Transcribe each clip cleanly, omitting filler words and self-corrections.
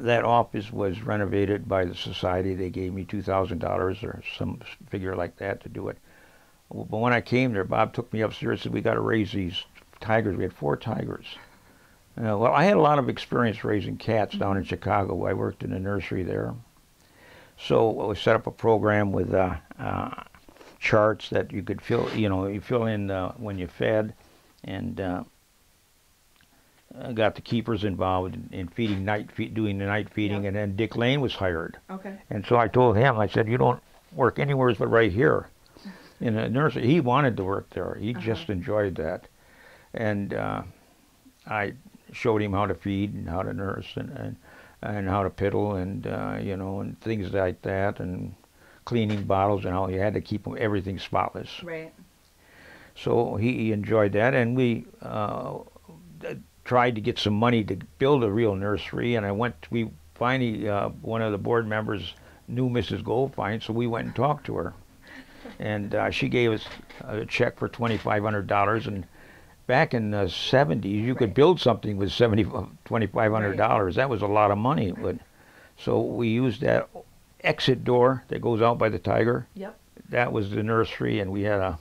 that office was renovated by the society. They gave me $2,000 or some figure like that to do it. But when I came there, Bob took me upstairs and said, we got to raise these tigers. We had 4 tigers. Well, I had a lot of experience raising cats down in Chicago. I worked in a nursery there. So we set up a program with charts that you could fill, you fill in when you fed, and got the keepers involved in feeding doing the night feeding, and then Dick Lane was hired. Okay. And so I told him, I said, you don't work anywhere but right here in a nursery. He wanted to work there. He just enjoyed that. And I showed him how to feed and how to nurse and how to piddle and and things like that, and cleaning bottles and how you had to keep everything spotless. Right. So he enjoyed that, and we tried to get some money to build a real nursery. And we finally, one of the board members knew Mrs. Goldfein, so we went and talked to her, and she gave us a check for $2,500. And back in the 70s, you could build something with $2,500. That was a lot of money. But so we used that exit door that goes out by the tiger. Yep. That was the nursery, and we had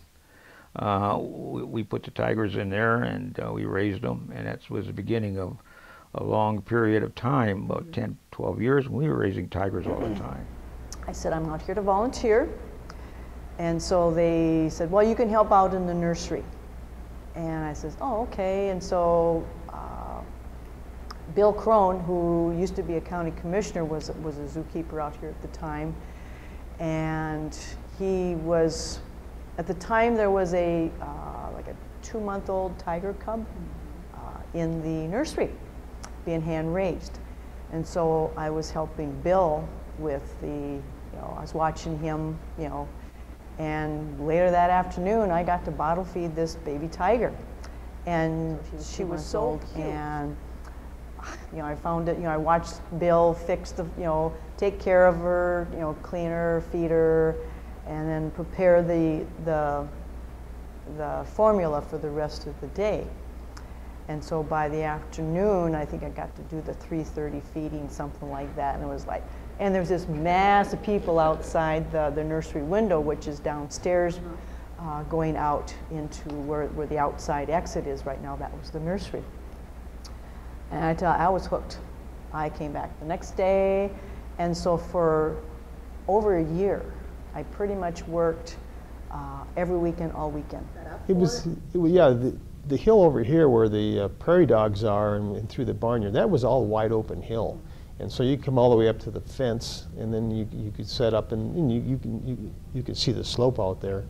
we put the tigers in there, and we raised them, and that was the beginning of a long period of time, about 10, 12 years. We were raising tigers all the time. I said, I'm out here to volunteer. And so they said, well, you can help out in the nursery. And I said, oh, okay. And so Bill Crone, who used to be a county commissioner, was a zookeeper out here at the time. And he was, at the time there was like a 2-month-old tiger cub in the nursery being hand raised. And so I was helping Bill with I was watching him, and later that afternoon I got to bottle feed this baby tiger. And she was so cute. And I found it, I watched Bill fix take care of her, clean her, feed her, and then prepare the formula for the rest of the day. And so by the afternoon, I think I got to do the 3:30 feeding, something like that, and it was like, and there's this mass of people outside the nursery window, which is downstairs, going out into where the outside exit is right now. That was the nursery. And I was hooked. I came back the next day, and so for over a year, I pretty much worked every weekend, all weekend. The hill over here where the prairie dogs are and through the barnyard, that was all wide open hill. And so you come all the way up to the fence, and then you could set up, and you could see the slope out there.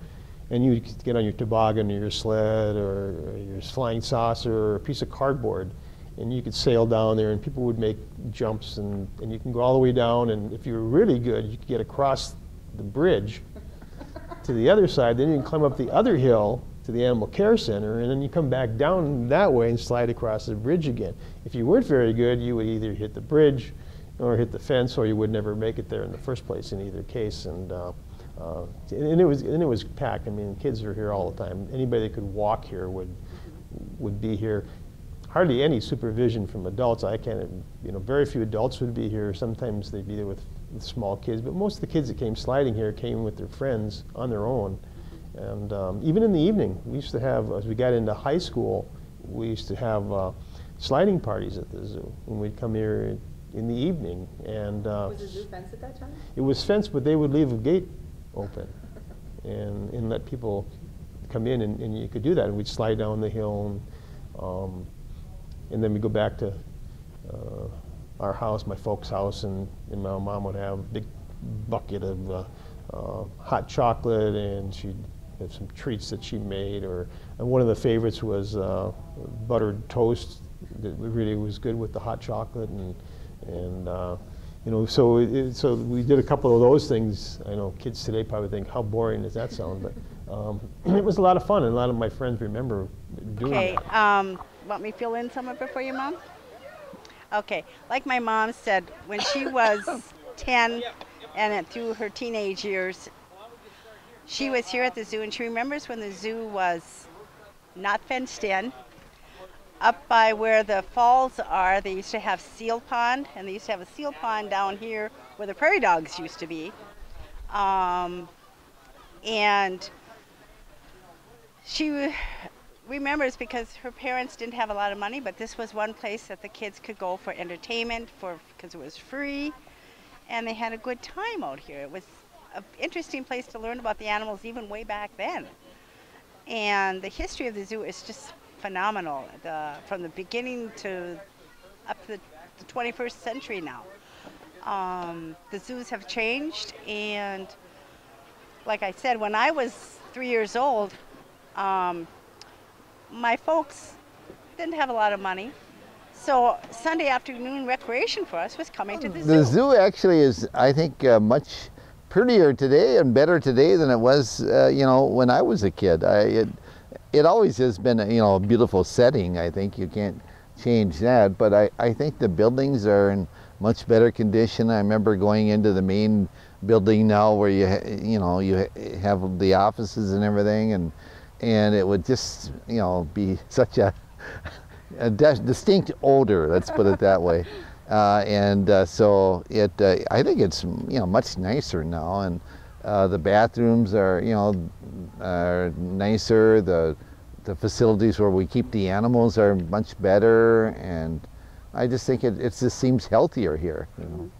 And you could get on your toboggan or your sled or your flying saucer or a piece of cardboard, and you could sail down there, and people would make jumps, and you can go all the way down, and if you were really good, you could get across the bridge to the other side. Then you can climb up the other hill to the animal care center, and then you come back down that way and slide across the bridge again. If you weren't very good, you would either hit the bridge or hit the fence, or you would never make it there in the first place in either case. And it was packed. I mean, kids are here all the time. Anybody that could walk here would be here. Hardly any supervision from adults. Very few adults would be here. Sometimes they'd be there with small kids, but most of the kids that came sliding here came with their friends on their own. And even in the evening, we used to have, as we got into high school, we used to have sliding parties at the zoo, and we'd come here in the evening. And was the zoo fenced at that time? It was fenced, but they would leave a gate open and let people come in, and you could do that. And we'd slide down the hill, and then we'd go back to our house, my folks' house, and my mom would have a big bucket of hot chocolate, and she'd have some treats that she made. And one of the favorites was buttered toast that really was good with the hot chocolate, so we did a couple of those things. I know kids today probably think, how boring does that sound? But it was a lot of fun, and a lot of my friends remember doing that. Okay, want me to fill in some of it for you, Mom? Okay, like my mom said, when she was 10 and through her teenage years, she was here at the zoo, and she remembers when the zoo was not fenced in. up by where the falls are, they used to have seal pond, and they used to have a seal pond down here where the prairie dogs used to be. And she remembers because her parents didn't have a lot of money, but this was one place that the kids could go for entertainment, because it was free, and they had a good time out here. It was an interesting place to learn about the animals even way back then. And the history of the zoo is just phenomenal, from the beginning to up to the 21st century now. The zoos have changed, and like I said, when I was 3 years old, my folks didn't have a lot of money, so Sunday afternoon recreation for us was coming to the zoo. The zoo actually is, I think, much prettier today and better today than it was, you know, when I was a kid. It always has been, you know, a beautiful setting. I think you can't change that, but I think the buildings are in much better condition. I remember going into the main building now where you have the offices and everything, and it would just, you know, be such a distinct odor, let's put it that way. So I think it's, you know, much nicer now, and the bathrooms are, you know, are nicer. The facilities where we keep the animals are much better, and I just think it just seems healthier here. You know.